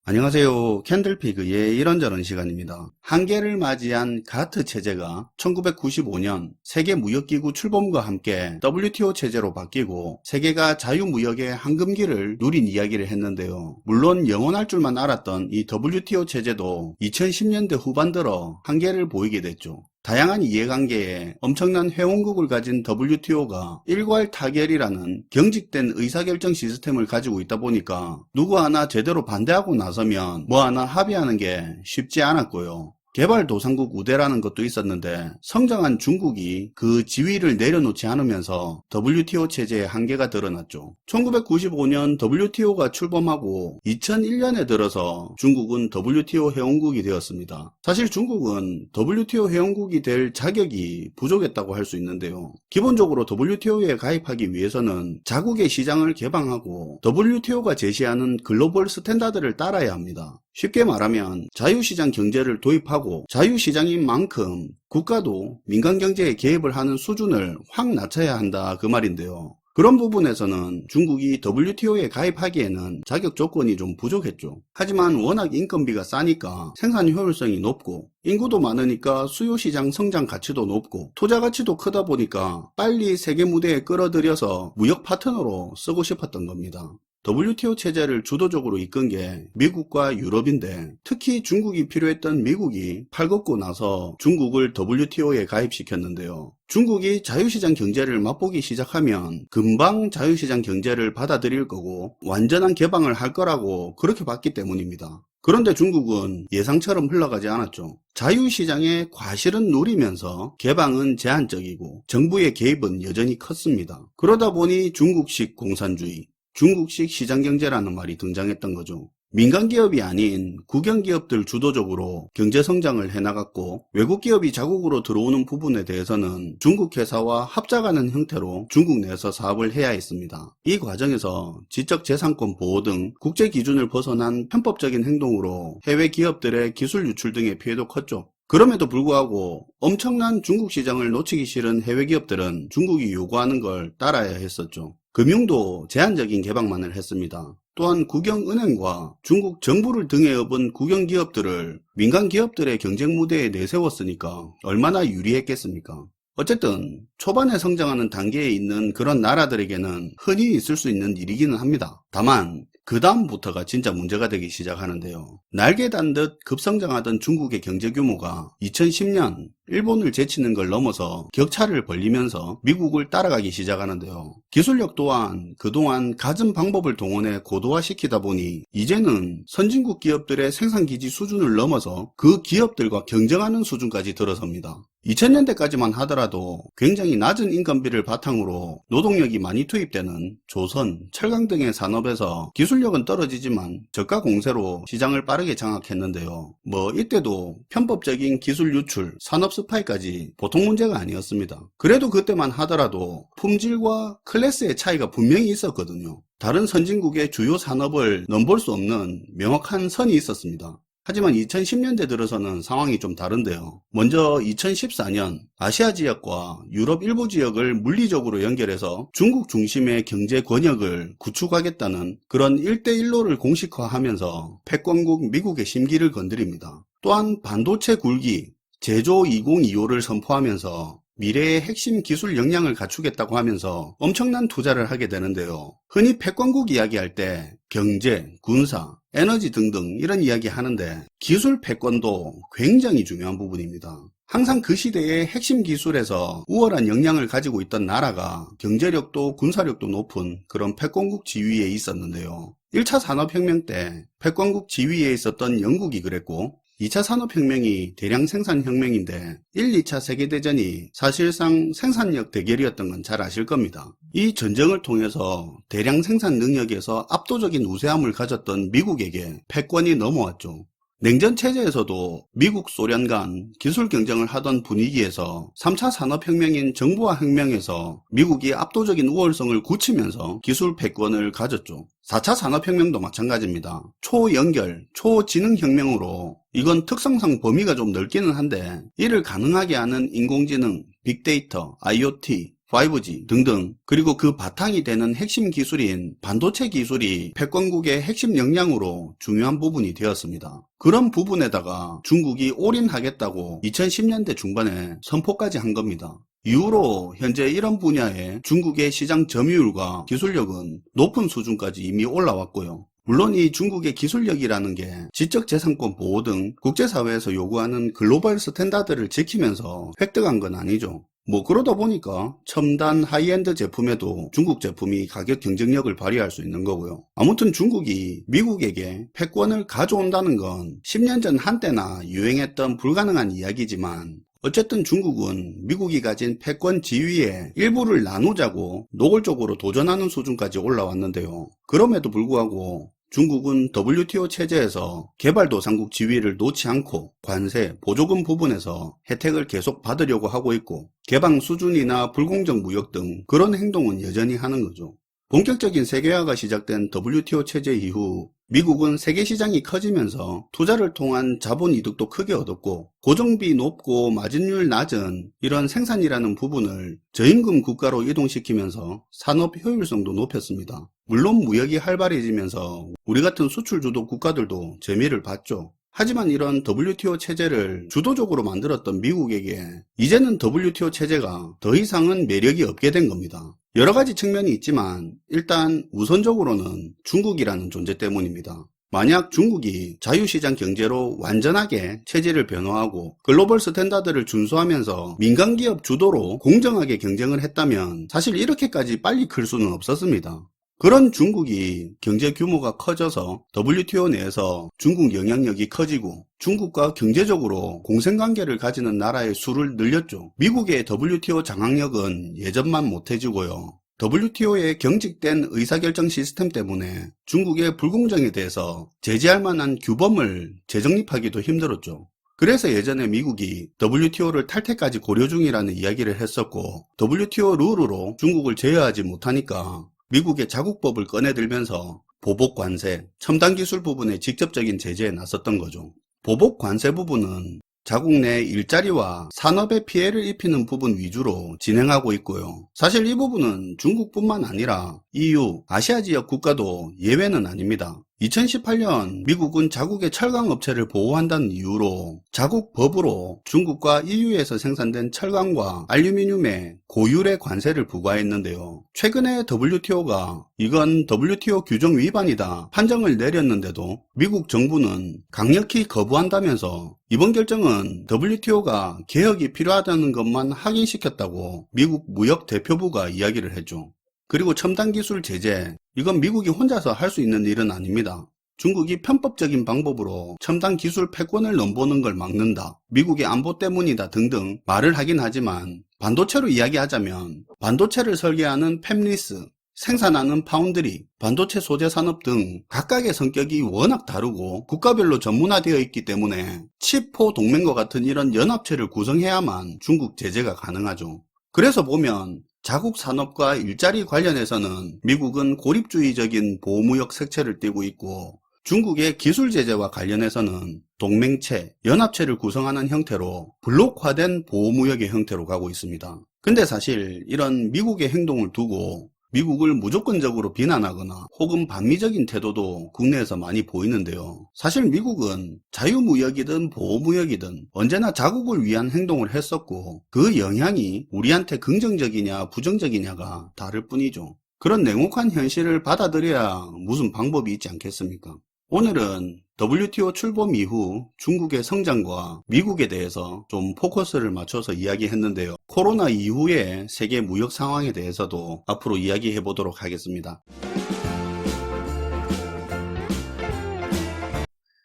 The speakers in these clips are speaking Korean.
안녕하세요. 캔들피그의 이런저런 시간입니다. 한계를 맞이한 가트 체제가 1995년 세계무역기구 출범과 함께 WTO 체제로 바뀌고 세계가 자유무역의 황금기를 누린 이야기를 했는데요. 물론 영원할 줄만 알았던 이 WTO 체제도 2010년대 후반 들어 한계를 보이게 됐죠. 다양한 이해관계에 엄청난 회원국을 가진 WTO가 일괄타결이라는 경직된 의사결정 시스템을 가지고 있다 보니까 누구 하나 제대로 반대하고 나서면 뭐 하나 합의하는 게 쉽지 않았고요. 개발도상국 우대라는 것도 있었는데 성장한 중국이 그 지위를 내려놓지 않으면서 WTO 체제의 한계가 드러났죠. 1995년 WTO가 출범하고 2001년에 들어서 중국은 WTO 회원국이 되었습니다. 사실 중국은 WTO 회원국이 될 자격이 부족했다고 할 수 있는데요. 기본적으로 WTO에 가입하기 위해서는 자국의 시장을 개방하고 WTO가 제시하는 글로벌 스탠다드를 따라야 합니다. 쉽게 말하면 자유시장 경제를 도입하고 자유시장인 만큼 국가도 민간경제에 개입을 하는 수준을 확 낮춰야 한다 그 말인데요. 그런 부분에서는 중국이 WTO에 가입하기에는 자격 조건이 좀 부족했죠. 하지만 워낙 인건비가 싸니까 생산 효율성이 높고 인구도 많으니까 수요시장 성장 가치도 높고 투자 가치도 크다 보니까 빨리 세계 무대에 끌어들여서 무역 파트너로 쓰고 싶었던 겁니다. WTO 체제를 주도적으로 이끈 게 미국과 유럽인데 특히 중국이 필요했던 미국이 팔걷고 나서 중국을 WTO에 가입시켰는데요. 중국이 자유시장 경제를 맛보기 시작하면 금방 자유시장 경제를 받아들일 거고 완전한 개방을 할 거라고 그렇게 봤기 때문입니다. 그런데 중국은 예상처럼 흘러가지 않았죠. 자유시장의 과실은 누리면서 개방은 제한적이고 정부의 개입은 여전히 컸습니다. 그러다 보니 중국식 공산주의, 중국식 시장경제라는 말이 등장했던 거죠. 민간기업이 아닌 국영기업들 주도적으로 경제성장을 해나갔고 외국기업이 자국으로 들어오는 부분에 대해서는 중국 회사와 합작하는 형태로 중국 내에서 사업을 해야 했습니다. 이 과정에서 지적재산권 보호 등 국제기준을 벗어난 편법적인 행동으로 해외 기업들의 기술 유출 등의 피해도 컸죠. 그럼에도 불구하고 엄청난 중국 시장을 놓치기 싫은 해외 기업들은 중국이 요구하는 걸 따라야 했었죠. 금융도 제한적인 개방만을 했습니다. 또한 국영은행과 중국 정부를 등에 업은 국영기업들을 민간기업들의 경쟁 무대에 내세웠으니까 얼마나 유리했겠습니까? 어쨌든 초반에 성장하는 단계에 있는 그런 나라들에게는 흔히 있을 수 있는 일이기는 합니다. 다만 그 다음부터가 진짜 문제가 되기 시작하는데요. 날개 단 듯 급성장하던 중국의 경제 규모가 2010년 일본을 제치는 걸 넘어서 격차를 벌리면서 미국을 따라가기 시작하는데요. 기술력 또한 그동안 갖은 방법을 동원해 고도화시키다 보니 이제는 선진국 기업들의 생산기지 수준을 넘어서 그 기업들과 경쟁하는 수준까지 들어섭니다. 2000년대까지만 하더라도 굉장히 낮은 인건비를 바탕으로 노동력이 많이 투입되는 조선, 철강 등의 산업에서 기술력은 떨어지지만 저가 공세로 시장을 빠르게 장악했는데요. 이때도 편법적인 기술 유출, 산업 스파이까지 보통 문제가 아니었습니다. 그래도 그때만 하더라도 품질과 클래스의 차이가 분명히 있었거든요. 다른 선진국의 주요 산업을 넘볼 수 없는 명확한 선이 있었습니다. 하지만 2010년대 들어서는 상황이 좀 다른데요. 먼저 2014년 아시아 지역과 유럽 일부 지역을 물리적으로 연결해서 중국 중심의 경제 권역을 구축하겠다는 그런 1대1로를 공식화하면서 패권국 미국의 심기를 건드립니다. 또한 반도체 굴기, 제조 2025를 선포하면서 미래의 핵심 기술 역량을 갖추겠다고 하면서 엄청난 투자를 하게 되는데요. 흔히 패권국 이야기할 때 경제, 군사, 에너지 등등 이런 이야기 하는데 기술 패권도 굉장히 중요한 부분입니다. 항상 그 시대의 핵심 기술에서 우월한 역량을 가지고 있던 나라가 경제력도 군사력도 높은 그런 패권국 지위에 있었는데요. 1차 산업혁명 때 패권국 지위에 있었던 영국이 그랬고 2차 산업혁명이 대량 생산혁명인데 1, 2차 세계대전이 사실상 생산력 대결이었던 건 잘 아실 겁니다. 이 전쟁을 통해서 대량 생산 능력에서 압도적인 우세함을 가졌던 미국에게 패권이 넘어왔죠. 냉전체제에서도 미국, 소련 간 기술 경쟁을 하던 분위기에서 3차 산업혁명인 정보화 혁명에서 미국이 압도적인 우월성을 굳히면서 기술 패권을 가졌죠. 4차 산업혁명도 마찬가지입니다. 초연결, 초지능혁명으로 이건 특성상 범위가 좀 넓기는 한데 이를 가능하게 하는 인공지능, 빅데이터, IoT, 5G 등등, 그리고 그 바탕이 되는 핵심 기술인 반도체 기술이 패권국의 핵심 역량으로 중요한 부분이 되었습니다. 그런 부분에다가 중국이 올인하겠다고 2010년대 중반에 선포까지 한 겁니다. 이후로 현재 이런 분야의 중국의 시장 점유율과 기술력은 높은 수준까지 이미 올라왔고요. 물론 이 중국의 기술력이라는 게 지적재산권 보호 등 국제사회에서 요구하는 글로벌 스탠다드를 지키면서 획득한 건 아니죠. 그러다 보니까 첨단 하이엔드 제품에도 중국 제품이 가격 경쟁력을 발휘할 수 있는 거고요. 아무튼 중국이 미국에게 패권을 가져온다는 건 10년 전 한때나 유행했던 불가능한 이야기지만, 어쨌든 중국은 미국이 가진 패권 지위의 일부를 나누자고 노골적으로 도전하는 수준까지 올라왔는데요. 그럼에도 불구하고 중국은 WTO 체제에서 개발도상국 지위를 놓지 않고 관세, 보조금 부분에서 혜택을 계속 받으려고 하고 있고, 개방 수준이나 불공정 무역 등 그런 행동은 여전히 하는 거죠. 본격적인 세계화가 시작된 WTO 체제 이후 미국은 세계 시장이 커지면서 투자를 통한 자본 이득도 크게 얻었고, 고정비 높고 마진율 낮은 이런 생산이라는 부분을 저임금 국가로 이동시키면서 산업 효율성도 높였습니다. 물론 무역이 활발해지면서 우리 같은 수출 주도 국가들도 재미를 봤죠. 하지만 이런 WTO 체제를 주도적으로 만들었던 미국에게 이제는 WTO 체제가 더 이상은 매력이 없게 된 겁니다. 여러 가지 측면이 있지만 일단 우선적으로는 중국이라는 존재 때문입니다. 만약 중국이 자유시장 경제로 완전하게 체제를 변화하고 글로벌 스탠다드를 준수하면서 민간기업 주도로 공정하게 경쟁을 했다면 사실 이렇게까지 빨리 클 수는 없었습니다. 그런 중국이 경제 규모가 커져서 WTO 내에서 중국 영향력이 커지고 중국과 경제적으로 공생관계를 가지는 나라의 수를 늘렸죠. 미국의 WTO 장악력은 예전만 못해지고요. WTO의 경직된 의사결정 시스템 때문에 중국의 불공정에 대해서 제재할 만한 규범을 재정립하기도 힘들었죠. 그래서 예전에 미국이 WTO를 탈퇴까지 고려 중이라는 이야기를 했었고, WTO 룰으로 중국을 제어하지 못하니까 미국의 자국법을 꺼내들면서 보복 관세, 첨단 기술 부분의 직접적인 제재에 나섰던 거죠. 보복 관세 부분은 자국 내 일자리와 산업에 피해를 입히는 부분 위주로 진행하고 있고요. 사실 이 부분은 중국뿐만 아니라 EU, 아시아 지역 국가도 예외는 아닙니다. 2018년 미국은 자국의 철강 업체를 보호한다는 이유로 자국 법으로 중국과 EU에서 생산된 철강과 알루미늄에 고율의 관세를 부과했는데요. 최근에 WTO가 이건 WTO 규정 위반이다 판정을 내렸는데도 미국 정부는 강력히 거부한다면서 이번 결정은 WTO가 개혁이 필요하다는 것만 확인시켰다고 미국 무역 대표부가 이야기를 했죠. 그리고 첨단 기술 제재, 이건 미국이 혼자서 할 수 있는 일은 아닙니다. 중국이 편법적인 방법으로 첨단 기술 패권을 넘보는 걸 막는다, 미국의 안보 때문이다 등등 말을 하긴 하지만, 반도체로 이야기하자면 반도체를 설계하는 팹리스, 생산하는 파운드리, 반도체 소재 산업 등 각각의 성격이 워낙 다르고 국가별로 전문화되어 있기 때문에 칩4 동맹과 같은 이런 연합체를 구성해야만 중국 제재가 가능하죠. 그래서 보면 자국 산업과 일자리 관련해서는 미국은 고립주의적인 보호무역 색채를 띠고 있고, 중국의 기술 제재와 관련해서는 동맹체, 연합체를 구성하는 형태로 블록화된 보호무역의 형태로 가고 있습니다. 근데 사실 이런 미국의 행동을 두고 미국을 무조건적으로 비난하거나 혹은 반미적인 태도도 국내에서 많이 보이는데요. 사실 미국은 자유무역이든 보호무역이든 언제나 자국을 위한 행동을 했었고, 그 영향이 우리한테 긍정적이냐 부정적이냐가 다를 뿐이죠. 그런 냉혹한 현실을 받아들여야 무슨 방법이 있지 않겠습니까? 오늘은 WTO 출범 이후 중국의 성장과 미국에 대해서 좀 포커스를 맞춰서 이야기했는데요. 코로나 이후의 세계 무역 상황에 대해서도 앞으로 이야기해 보도록 하겠습니다.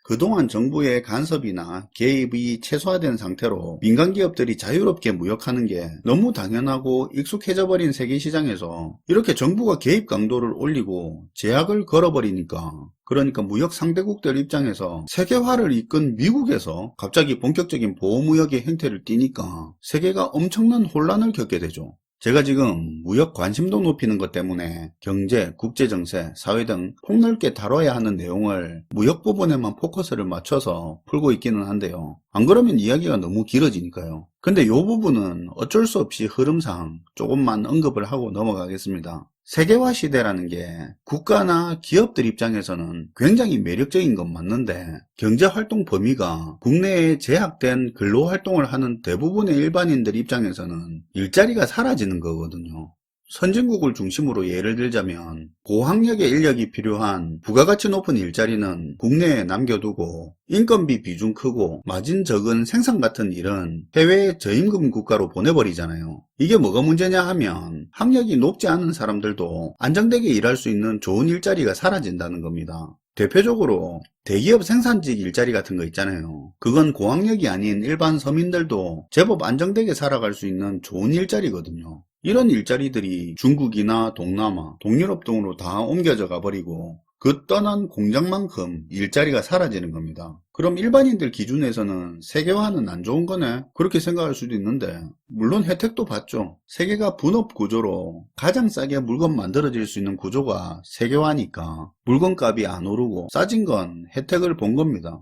그동안 정부의 간섭이나 개입이 최소화된 상태로 민간 기업들이 자유롭게 무역하는 게 너무 당연하고 익숙해져 버린 세계 시장에서 이렇게 정부가 개입 강도를 올리고 제약을 걸어버리니까, 그러니까 무역 상대국들 입장에서 세계화를 이끈 미국에서 갑자기 본격적인 보호무역의 행태를 띠니까 세계가 엄청난 혼란을 겪게 되죠. 제가 지금 무역 관심도 높이는 것 때문에 경제, 국제정세, 사회 등 폭넓게 다뤄야 하는 내용을 무역 부분에만 포커스를 맞춰서 풀고 있기는 한데요. 안 그러면 이야기가 너무 길어지니까요. 근데 이 부분은 어쩔 수 없이 흐름상 조금만 언급을 하고 넘어가겠습니다. 세계화 시대라는 게 국가나 기업들 입장에서는 굉장히 매력적인 건 맞는데 경제활동 범위가 국내에 제약된 근로활동을 하는 대부분의 일반인들 입장에서는 일자리가 사라지는 거거든요. 선진국을 중심으로 예를 들자면 고학력의 인력이 필요한 부가가치 높은 일자리는 국내에 남겨두고 인건비 비중 크고 마진 적은 생산 같은 일은 해외의 저임금 국가로 보내버리잖아요. 이게 뭐가 문제냐 하면 학력이 높지 않은 사람들도 안정되게 일할 수 있는 좋은 일자리가 사라진다는 겁니다. 대표적으로 대기업 생산직 일자리 같은 거 있잖아요. 그건 고학력이 아닌 일반 서민들도 제법 안정되게 살아갈 수 있는 좋은 일자리거든요. 이런 일자리들이 중국이나 동남아, 동유럽 등으로 다 옮겨져 가버리고 그 떠난 공장만큼 일자리가 사라지는 겁니다. 그럼 일반인들 기준에서는 세계화는 안 좋은 거네? 그렇게 생각할 수도 있는데 물론 혜택도 받죠. 세계가 분업 구조로 가장 싸게 물건 만들어질 수 있는 구조가 세계화니까 물건값이 안 오르고 싸진 건 혜택을 본 겁니다.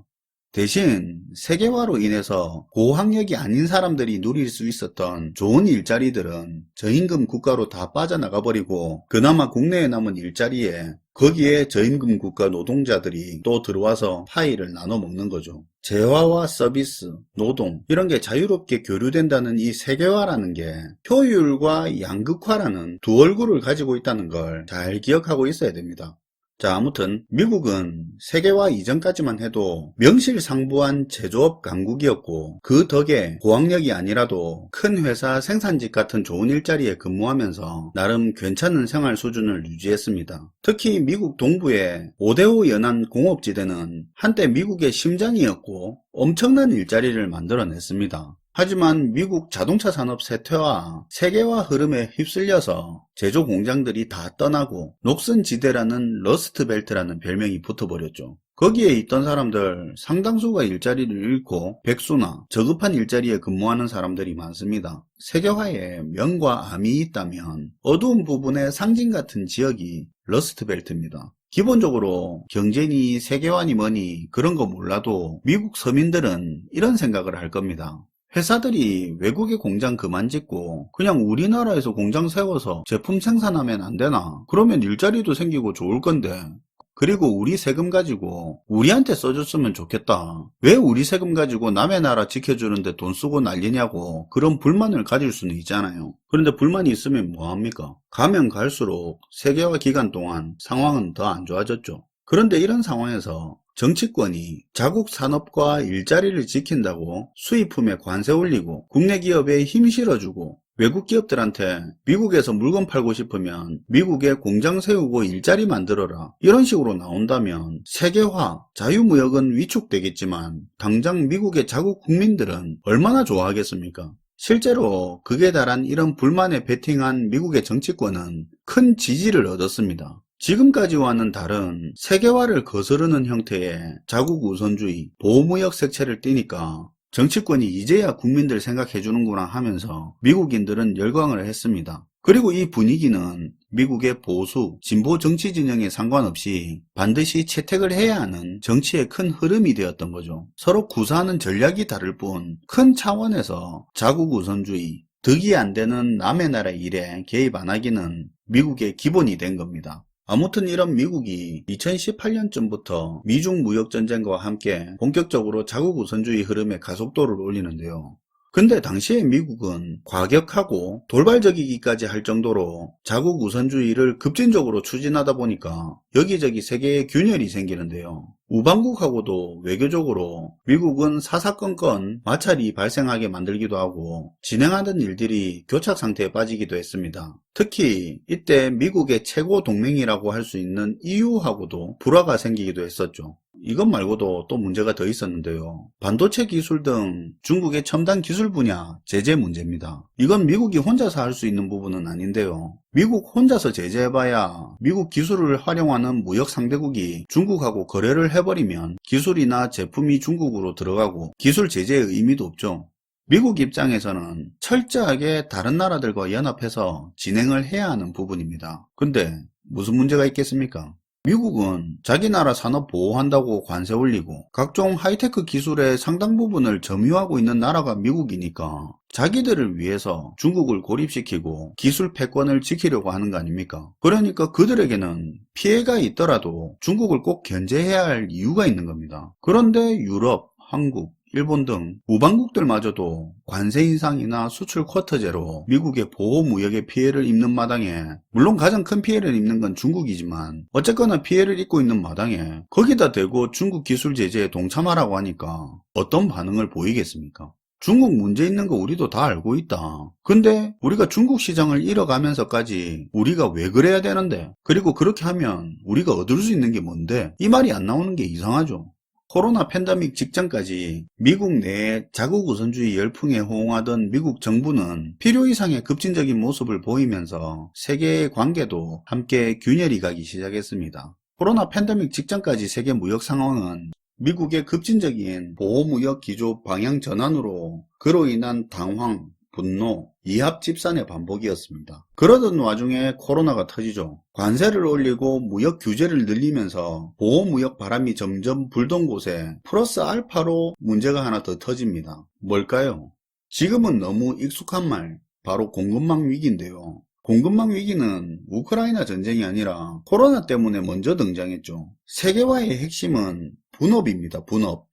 대신 세계화로 인해서 고학력이 아닌 사람들이 누릴 수 있었던 좋은 일자리들은 저임금 국가로 다 빠져나가 버리고 그나마 국내에 남은 일자리에 거기에 저임금 국가 노동자들이 또 들어와서 파이를 나눠 먹는 거죠. 재화와 서비스, 노동 이런 게 자유롭게 교류된다는 이 세계화라는 게 효율과 양극화라는 두 얼굴을 가지고 있다는 걸 잘 기억하고 있어야 됩니다. 자, 아무튼 미국은 세계화 이전까지만 해도 명실상부한 제조업 강국이었고 그 덕에 고학력이 아니라도 큰 회사 생산직 같은 좋은 일자리에 근무하면서 나름 괜찮은 생활 수준을 유지했습니다. 특히 미국 동부의 5대5 연안 공업지대는 한때 미국의 심장이었고 엄청난 일자리를 만들어냈습니다. 하지만 미국 자동차 산업 쇠퇴와 세계화 흐름에 휩쓸려서 제조 공장들이 다 떠나고 녹슨지대라는 러스트벨트라는 별명이 붙어버렸죠. 거기에 있던 사람들 상당수가 일자리를 잃고 백수나 저급한 일자리에 근무하는 사람들이 많습니다. 세계화에 명과 암이 있다면 어두운 부분의 상징 같은 지역이 러스트벨트입니다. 기본적으로 경제니 세계화니 뭐니 그런 거 몰라도 미국 서민들은 이런 생각을 할 겁니다. 회사들이 외국에 공장 그만 짓고 그냥 우리나라에서 공장 세워서 제품 생산하면 안 되나? 그러면 일자리도 생기고 좋을 건데. 그리고 우리 세금 가지고 우리한테 써줬으면 좋겠다. 왜 우리 세금 가지고 남의 나라 지켜주는데 돈 쓰고 난리냐고 그런 불만을 가질 수는 있잖아요. 그런데 불만이 있으면 뭐합니까? 가면 갈수록 세계화 기간 동안 상황은 더 안 좋아졌죠. 그런데 이런 상황에서 정치권이 자국 산업과 일자리를 지킨다고 수입품에 관세 올리고 국내 기업에 힘 실어주고 외국 기업들한테 미국에서 물건 팔고 싶으면 미국에 공장 세우고 일자리 만들어라 이런 식으로 나온다면 세계화, 자유무역은 위축되겠지만 당장 미국의 자국 국민들은 얼마나 좋아하겠습니까? 실제로 극에 달한 이런 불만에 베팅한 미국의 정치권은 큰 지지를 얻었습니다. 지금까지와는 다른 세계화를 거스르는 형태의 자국 우선주의, 보호무역 색채를 띠니까 정치권이 이제야 국민들 생각해주는구나 하면서 미국인들은 열광을 했습니다. 그리고 이 분위기는 미국의 보수, 진보 정치 진영에 상관없이 반드시 채택을 해야 하는 정치의 큰 흐름이 되었던 거죠. 서로 구사하는 전략이 다를 뿐 큰 차원에서 자국 우선주의, 득이 안 되는 남의 나라 일에 개입 안 하기는 미국의 기본이 된 겁니다. 아무튼 이런 미국이 2018년쯤부터 미중 무역전쟁과 함께 본격적으로 자국 우선주의 흐름에 가속도를 올리는데요. 근데 당시에 미국은 과격하고 돌발적이기까지 할 정도로 자국 우선주의를 급진적으로 추진하다 보니까 여기저기 세계에 균열이 생기는데요. 우방국하고도 외교적으로 미국은 사사건건 마찰이 발생하게 만들기도 하고 진행하던 일들이 교착 상태에 빠지기도 했습니다. 특히 이때 미국의 최고 동맹이라고 할 수 있는 EU하고도 불화가 생기기도 했었죠. 이것 말고도 또 문제가 더 있었는데요. 반도체 기술 등 중국의 첨단 기술 분야 제재 문제입니다. 이건 미국이 혼자서 할 수 있는 부분은 아닌데요. 미국 혼자서 제재해봐야 미국 기술을 활용하는 무역 상대국이 중국하고 거래를 해버리면 기술이나 제품이 중국으로 들어가고 기술 제재의 의미도 없죠. 미국 입장에서는 철저하게 다른 나라들과 연합해서 진행을 해야 하는 부분입니다. 근데 무슨 문제가 있겠습니까? 미국은 자기 나라 산업 보호한다고 관세 올리고 각종 하이테크 기술의 상당 부분을 점유하고 있는 나라가 미국이니까 자기들을 위해서 중국을 고립시키고 기술 패권을 지키려고 하는 거 아닙니까? 그러니까 그들에게는 피해가 있더라도 중국을 꼭 견제해야 할 이유가 있는 겁니다. 그런데 유럽, 한국, 일본 등 우방국들마저도 관세 인상이나 수출 쿼터제로 미국의 보호무역의 피해를 입는 마당에, 물론 가장 큰 피해를 입는 건 중국이지만 어쨌거나 피해를 입고 있는 마당에 거기다 대고 중국 기술 제재에 동참하라고 하니까 어떤 반응을 보이겠습니까? 중국 문제 있는 거 우리도 다 알고 있다. 근데 우리가 중국 시장을 잃어가면서까지 우리가 왜 그래야 되는데? 그리고 그렇게 하면 우리가 얻을 수 있는 게 뭔데? 이 말이 안 나오는 게 이상하죠. 코로나 팬데믹 직전까지 미국 내에 자국 우선주의 열풍에 호응하던 미국 정부는 필요 이상의 급진적인 모습을 보이면서 세계의 관계도 함께 균열이 가기 시작했습니다. 코로나 팬데믹 직전까지 세계 무역 상황은 미국의 급진적인 보호무역 기조 방향 전환으로 그로 인한 당황, 분노, 이합 집산의 반복이었습니다. 그러던 와중에 코로나가 터지죠. 관세를 올리고 무역 규제를 늘리면서 보호무역 바람이 점점 불던 곳에 플러스 알파로 문제가 하나 더 터집니다. 뭘까요? 지금은 너무 익숙한 말, 바로 공급망 위기인데요. 공급망 위기는 우크라이나 전쟁이 아니라 코로나 때문에 먼저 등장했죠. 세계화의 핵심은 분업입니다.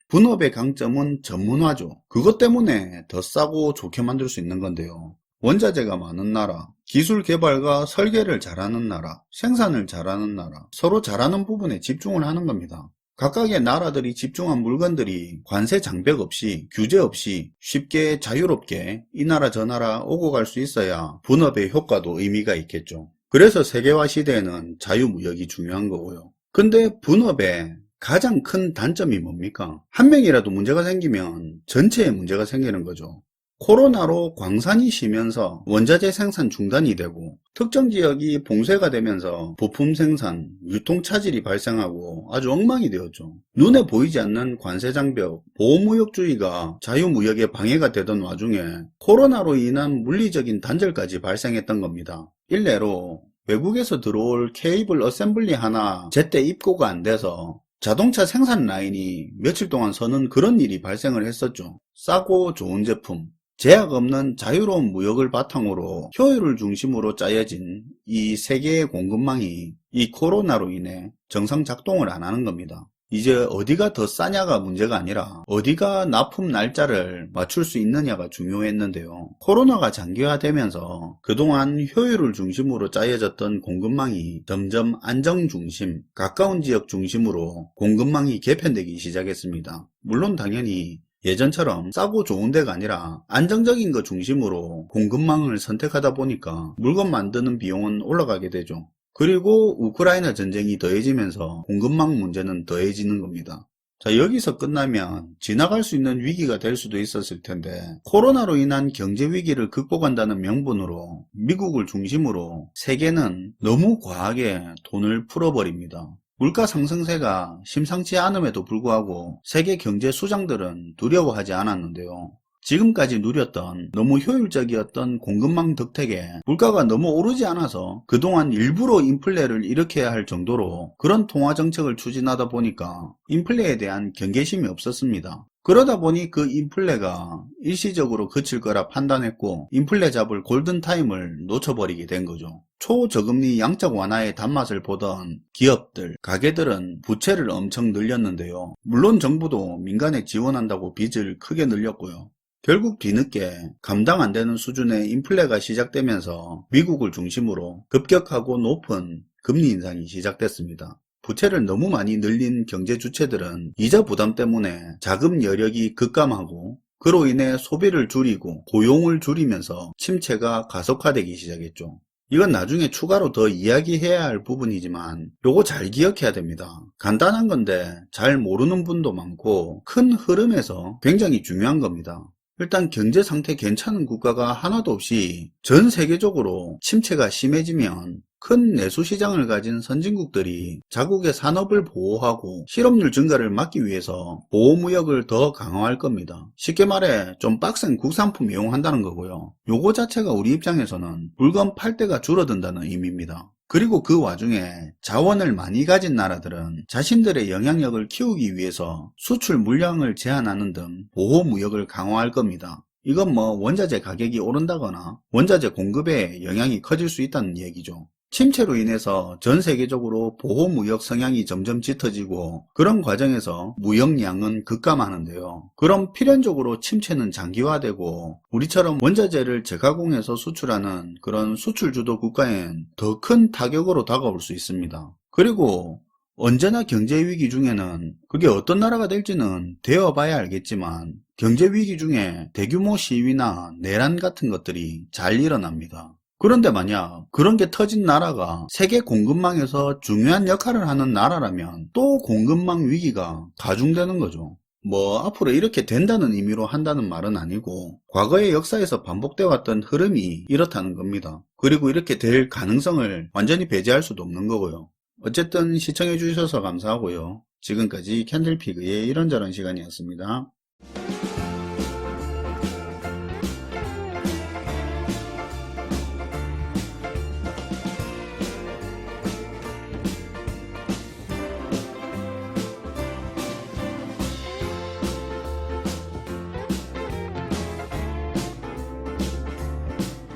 분업의 강점은 전문화죠. 그것 때문에 더 싸고 좋게 만들 수 있는 건데요. 원자재가 많은 나라, 기술 개발과 설계를 잘하는 나라, 생산을 잘하는 나라, 서로 잘하는 부분에 집중을 하는 겁니다. 각각의 나라들이 집중한 물건들이 관세 장벽 없이, 규제 없이 쉽게 자유롭게 이 나라 저 나라 오고 갈 수 있어야 분업의 효과도 의미가 있겠죠. 그래서 세계화 시대에는 자유무역이 중요한 거고요. 근데 분업에 가장 큰 단점이 뭡니까? 한 명이라도 문제가 생기면 전체에 문제가 생기는 거죠. 코로나로 광산이 쉬면서 원자재 생산 중단이 되고 특정 지역이 봉쇄가 되면서 부품 생산, 유통 차질이 발생하고 아주 엉망이 되었죠. 눈에 보이지 않는 관세 장벽, 보호무역주의가 자유무역에 방해가 되던 와중에 코로나로 인한 물리적인 단절까지 발생했던 겁니다. 일례로 외국에서 들어올 케이블 어셈블리 하나 제때 입고가 안 돼서 자동차 생산 라인이 며칠 동안 서는 그런 일이 발생을 했었죠. 싸고 좋은 제품, 제약 없는 자유로운 무역을 바탕으로 효율을 중심으로 짜여진 이 세계의 공급망이 이 코로나로 인해 정상 작동을 안 하는 겁니다. 이제 어디가 더 싸냐가 문제가 아니라 어디가 납품 날짜를 맞출 수 있느냐가 중요했는데요. 코로나가 장기화되면서 그동안 효율을 중심으로 짜여졌던 공급망이 점점 안정 중심, 가까운 지역 중심으로 공급망이 개편되기 시작했습니다. 물론 당연히 예전처럼 싸고 좋은 데가 아니라 안정적인 것 중심으로 공급망을 선택하다 보니까 물건 만드는 비용은 올라가게 되죠. 그리고 우크라이나 전쟁이 더해지면서 공급망 문제는 더해지는 겁니다. 자, 여기서 끝나면 지나갈 수 있는 위기가 될 수도 있었을 텐데 코로나로 인한 경제 위기를 극복한다는 명분으로 미국을 중심으로 세계는 너무 과하게 돈을 풀어버립니다. 물가 상승세가 심상치 않음에도 불구하고 세계 경제 수장들은 두려워하지 않았는데요. 지금까지 누렸던 너무 효율적이었던 공급망 덕택에 물가가 너무 오르지 않아서 그동안 일부러 인플레를 일으켜야 할 정도로 그런 통화정책을 추진하다 보니까 인플레에 대한 경계심이 없었습니다. 그러다 보니 그 인플레가 일시적으로 그칠 거라 판단했고 인플레 잡을 골든타임을 놓쳐버리게 된 거죠. 초저금리 양적 완화의 단맛을 보던 기업들, 가게들은 부채를 엄청 늘렸는데요. 물론 정부도 민간에 지원한다고 빚을 크게 늘렸고요. 결국 뒤늦게 감당 안 되는 수준의 인플레가 시작되면서 미국을 중심으로 급격하고 높은 금리 인상이 시작됐습니다. 부채를 너무 많이 늘린 경제 주체들은 이자 부담 때문에 자금 여력이 급감하고 그로 인해 소비를 줄이고 고용을 줄이면서 침체가 가속화되기 시작했죠. 이건 나중에 추가로 더 이야기해야 할 부분이지만 요거 잘 기억해야 됩니다. 간단한 건데 잘 모르는 분도 많고 큰 흐름에서 굉장히 중요한 겁니다. 일단 경제 상태 괜찮은 국가가 하나도 없이 전 세계적으로 침체가 심해지면 큰 내수 시장을 가진 선진국들이 자국의 산업을 보호하고 실업률 증가를 막기 위해서 보호무역을 더 강화할 겁니다. 쉽게 말해 좀 빡센 국산품 이용한다는 거고요. 요거 자체가 우리 입장에서는 물건 팔 때가 줄어든다는 의미입니다. 그리고 그 와중에 자원을 많이 가진 나라들은 자신들의 영향력을 키우기 위해서 수출 물량을 제한하는 등 보호무역을 강화할 겁니다. 이건 원자재 가격이 오른다거나 원자재 공급에 영향이 커질 수 있다는 얘기죠. 침체로 인해서 전 세계적으로 보호무역 성향이 점점 짙어지고 그런 과정에서 무역량은 급감하는데요. 그럼 필연적으로 침체는 장기화되고 우리처럼 원자재를 재가공해서 수출하는 그런 수출주도 국가엔 더 큰 타격으로 다가올 수 있습니다. 그리고 언제나 경제위기 중에는 그게 어떤 나라가 될지는 되어봐야 알겠지만 경제위기 중에 대규모 시위나 내란 같은 것들이 잘 일어납니다. 그런데 만약 그런 게 터진 나라가 세계 공급망에서 중요한 역할을 하는 나라라면 또 공급망 위기가 가중되는 거죠. 앞으로 이렇게 된다는 의미로 한다는 말은 아니고 과거의 역사에서 반복되어 왔던 흐름이 이렇다는 겁니다. 그리고 이렇게 될 가능성을 완전히 배제할 수도 없는 거고요. 어쨌든 시청해 주셔서 감사하고요. 지금까지 캔들피그의 이런저런 시간이었습니다.